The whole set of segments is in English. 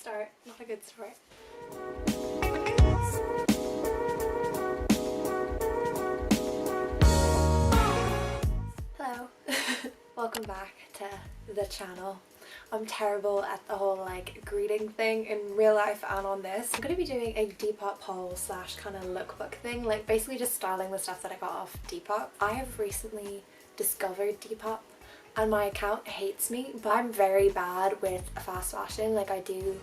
start, not a good start. Hello. Welcome back to the channel. I'm terrible at the whole like greeting thing in real life and on this. I'm going to be doing a Depop haul slash kind of lookbook thing, like basically just styling the stuff that I got off Depop. I have recently discovered Depop and my account hates me, but I'm very bad with fast fashion. Like I do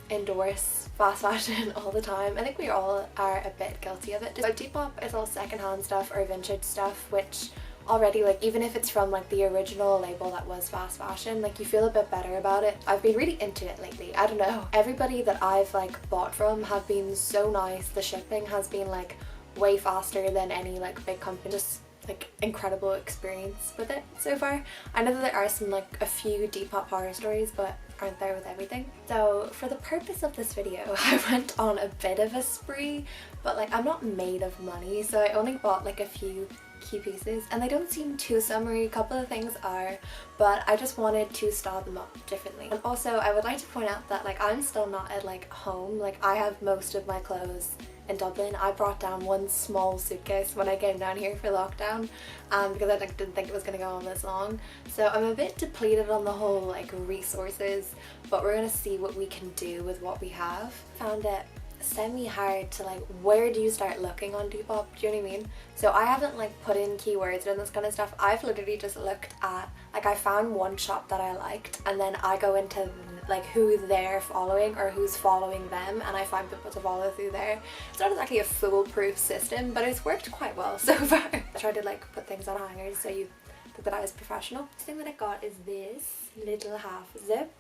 endorse fast fashion all the time. I think we all are a bit guilty of it. So Depop is all secondhand stuff or vintage stuff, which already, like, even if it's from like the original label that was fast fashion, like you feel a bit better about it. I've been really into it lately. I don't know, everybody that I've like bought from have been so nice. The shipping has been like way faster than any like big company. Just like incredible experience with it so far. I know that there are some like a few Depop horror stories, but aren't there with everything? So for the purpose of this video, I went on a bit of a spree, but like I'm not made of money, so I only bought like a few key pieces and they don't seem too summery. A couple of things are, but I just wanted to style them up differently. And also I would like to point out that like I'm still not at like home. Like I have most of my clothes in Dublin. I brought down one small suitcase when I came down here for lockdown because I like, didn't think it was going to go on this long. So I'm a bit depleted on the whole like resources, but we're going to see what we can do with what we have. Found it semi-hard to like, where do you start looking on Depop? Do you know what I mean? So I haven't like put in keywords and this kind of stuff. I've literally just looked at, like I found one shop that I liked and then I go into like who they're following or who's following them and I find people to follow through there. It's not exactly a foolproof system, but it's worked quite well so far. I tried to like put things on hangers so you think that I was professional. The thing that I got is this little half zip.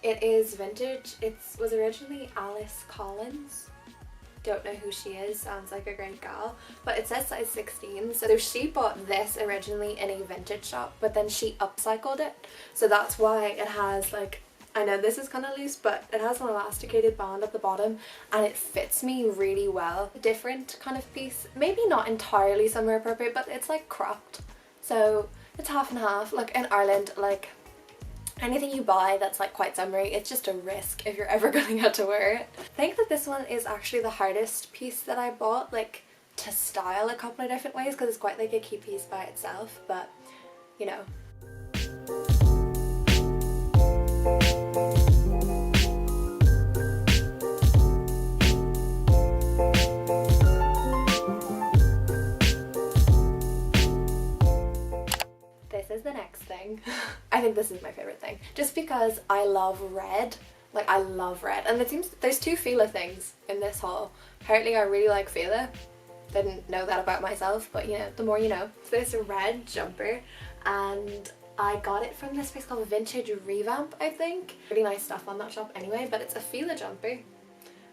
It is vintage. It was originally Alice Collins. Don't know who she is, sounds like a great gal, but it says size 16. So she bought this originally in a vintage shop, but then she upcycled it. So that's why it has like, I know this is kind of loose, but it has an elasticated band at the bottom and it fits me really well. A different kind of piece, maybe not entirely summer appropriate, but it's like cropped. So it's half and half. Like in Ireland, like anything you buy that's like quite summery, it's just a risk if you're ever going to get to wear it. I think that this one is actually the hardest piece that I bought, like to style a couple of different ways, because it's quite like a key piece by itself, but you know. This is the next thing. I think this is my favorite thing just because I love red. Like I love red, and it seems there's two Fila things in this haul. Apparently I really like Fila. Didn't know that about myself, but you know, the more you know. It's this red jumper and I got it from this place called Vintage Revamp, I think. Really nice stuff on that shop anyway, but it's a Fila jumper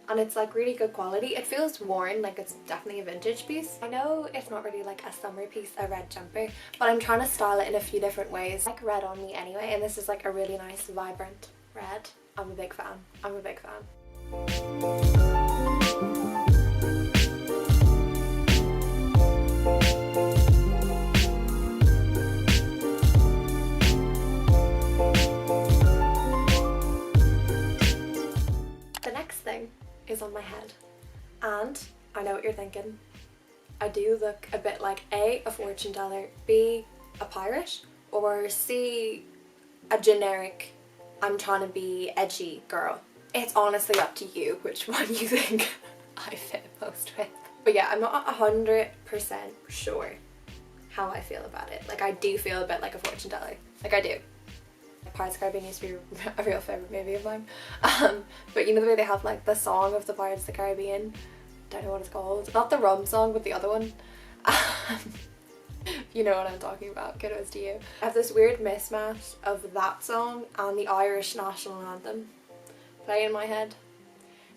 and it's like really good quality. It feels worn, like it's definitely a vintage piece. I know it's not really like a summer piece, a red jumper, but I'm trying to style it in a few different ways. I like red on me anyway, and this is like a really nice vibrant red. I'm a big fan. I'm a big fan. Is on my head, and I know what you're thinking. I do look a bit like A, a fortune teller, B, a pirate, or C, a generic I'm trying to be edgy girl. It's honestly up to you which one you think I fit most with. But yeah, I'm not 100% sure how I feel about it. Like I do feel a bit like a fortune teller, like I do. Pirates of the Caribbean used to be a real favourite movie of mine. But you know the way they have like the song of the Pirates of the Caribbean? Don't know what it's called. Not the rum song, but the other one. You know what I'm talking about. Kudos to you. I have this weird mismatch of that song and the Irish national anthem playing in my head.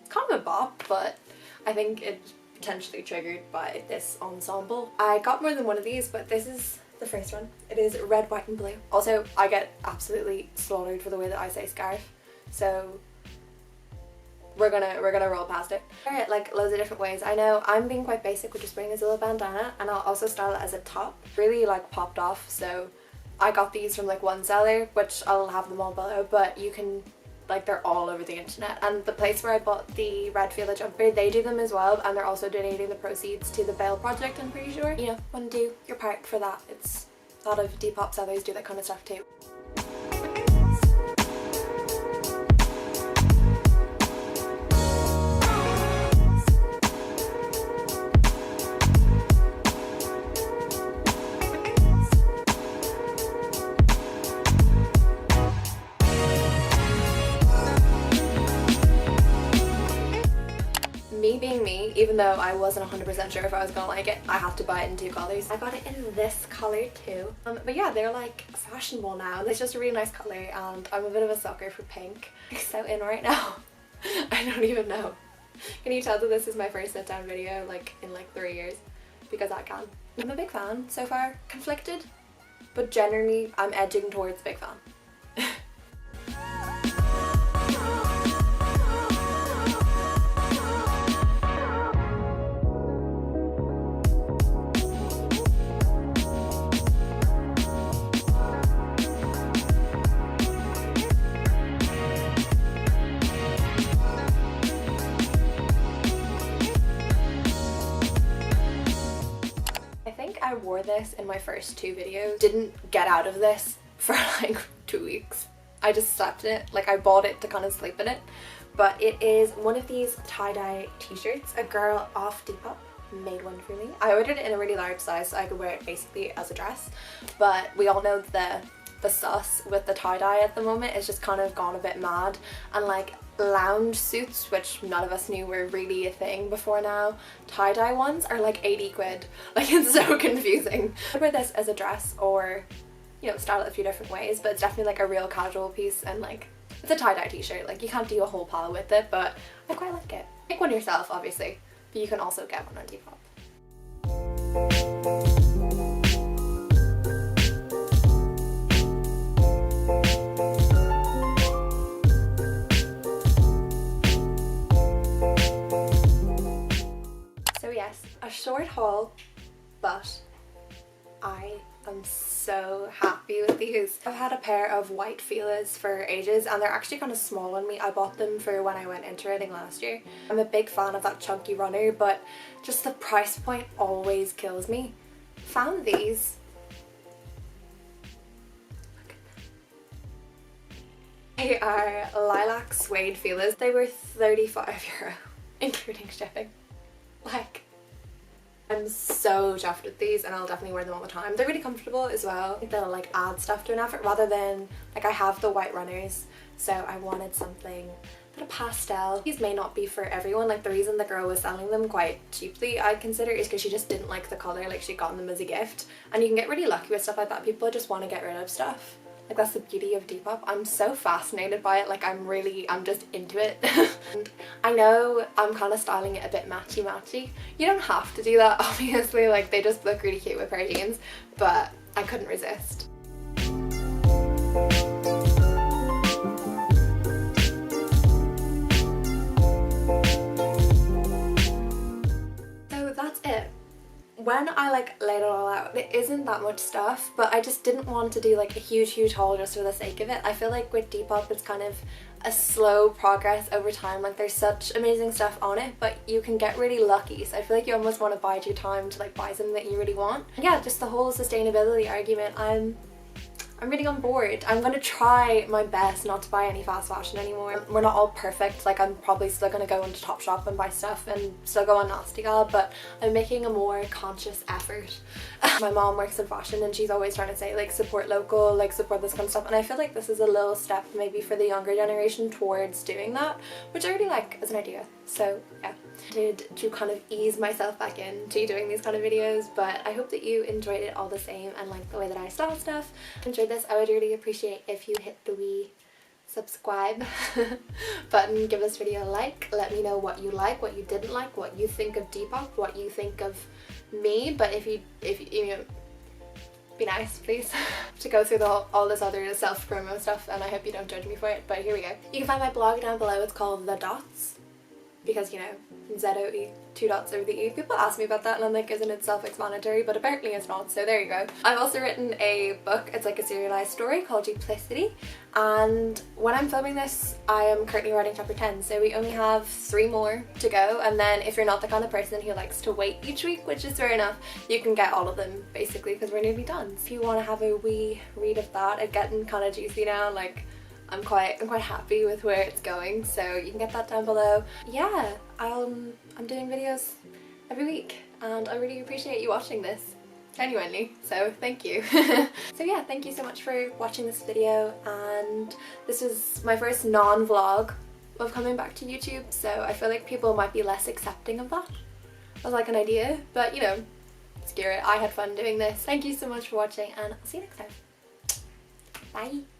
It's kind of a bop, but I think it's potentially triggered by this ensemble. I got more than one of these, but this is the first one. It is red, white and blue. Also, I get absolutely slaughtered for the way that I say scarf, so we're gonna roll past it. Alright, like loads of different ways. I know I'm being quite basic with just wearing this little bandana, and I'll also style it as a top. Really like popped off, so I got these from like one seller, which I'll have them all below, but you can like they're all over the internet. And the place where I bought the red Fila jumper, they do them as well, and they're also donating the proceeds to the Bale Project, I'm pretty sure. You know, want to do your part for that. It's a lot of Depop sellers do that kind of stuff too. Me being me, even though I wasn't 100% sure if I was gonna like it, I have to buy it in 2 colours. I got it in this colour too. But yeah, they're like fashionable now. It's just a really nice colour, and I'm a bit of a sucker for pink. It's so in right now. I don't even know. Can you tell that this is my first sit down video like in like 3 years? Because I can. I'm a big fan so far. Conflicted, but generally I'm edging towards big fan. I wore this in my first 2 videos. Didn't get out of this for like 2 weeks. I just slept in it. Like I bought it to kind of sleep in it. But it is one of these tie-dye t-shirts. A girl off Depop made one for me. I ordered it in a really large size so I could wear it basically as a dress. But we all know the sus with the tie-dye at the moment is just kind of gone a bit mad, and like lounge suits, which none of us knew were really a thing before now, tie-dye ones are like 80 quid. Like it's so confusing. I'd wear this as a dress or, you know, style it a few different ways, but it's definitely like a real casual piece, and like it's a tie-dye t-shirt. Like you can't do a whole pile with it, but I quite like it. Make one yourself obviously, but you can also get one on Depop. Yes, a short haul, but I am so happy with these. I've had a pair of white Filas for ages, and they're actually kind of small on me. I bought them for when I went interrating last year. I'm a big fan of that chunky runner, but just the price point always kills me. Found these. Look at them. They are Lilac Suede Filas. They were €35, including shipping. Like, I'm so chuffed with these, and I'll definitely wear them all the time. They're really comfortable as well. I think they'll like add stuff to an outfit rather than, like, I have the white runners, so I wanted something a bit of pastel. These may not be for everyone. Like the reason the girl was selling them quite cheaply, I consider, is because she just didn't like the colour. Like she'd gotten them as a gift, and you can get really lucky with stuff like that. People just want to get rid of stuff. Like that's the beauty of Depop. I'm so fascinated by it. Like I'm just into it. And I know I'm kind of styling it a bit matchy. You don't have to do that, obviously. Like they just look really cute with a pair of jeans, but I couldn't resist. So that's it. When I like laid it all out, it isn't that much stuff, but I just didn't want to do like a huge haul just for the sake of it. I feel like with Depop it's kind of a slow progress over time. Like there's such amazing stuff on it, but you can get really lucky, so I feel like you almost want to bide your time to like buy something that you really want. And yeah, just the whole sustainability argument, I'm really on board. I'm gonna try my best not to buy any fast fashion anymore. We're not all perfect. Like I'm probably still gonna go into Topshop and buy stuff and still go on Nasty Gal, but I'm making a more conscious effort. My mom works in fashion and she's always trying to say like support local, like support this kind of stuff, and I feel like this is a little step maybe for the younger generation towards doing that, which I really like as an idea. So yeah, I did to kind of ease myself back into doing these kind of videos, but I hope that you enjoyed it all the same and like the way that I style stuff. Enjoyed this, I would really appreciate if you hit the wee subscribe button, give this video a like, let me know what you like, what you didn't like, what you think of Depop, what you think of me, but if you know, be nice please to go through all this other self-promo stuff, and I hope you don't judge me for it, but here we go. You can find my blog down below. It's called The Dots, because you know, Zoe 2 dots over the E. People ask me about that and I'm like, isn't it self-explanatory? But apparently it's not, so there you go. I've also written a book, it's like a serialized story called Duplicity, and when I'm filming this I am currently writing chapter 10, so we only have 3 more to go, and then if you're not the kind of person who likes to wait each week, which is fair enough, you can get all of them basically because we're nearly done. So if you want to have a wee read of that, it's getting kind of juicy now, like I'm quite happy with where it's going, so you can get that down below. Yeah, I'm doing videos every week and I really appreciate you watching this, genuinely, so thank you. So yeah, thank you so much for watching this video, and this is my first non-vlog of coming back to YouTube, so I feel like people might be less accepting of that as like an idea, but you know, screw it, I had fun doing this. Thank you so much for watching and I'll see you next time. Bye!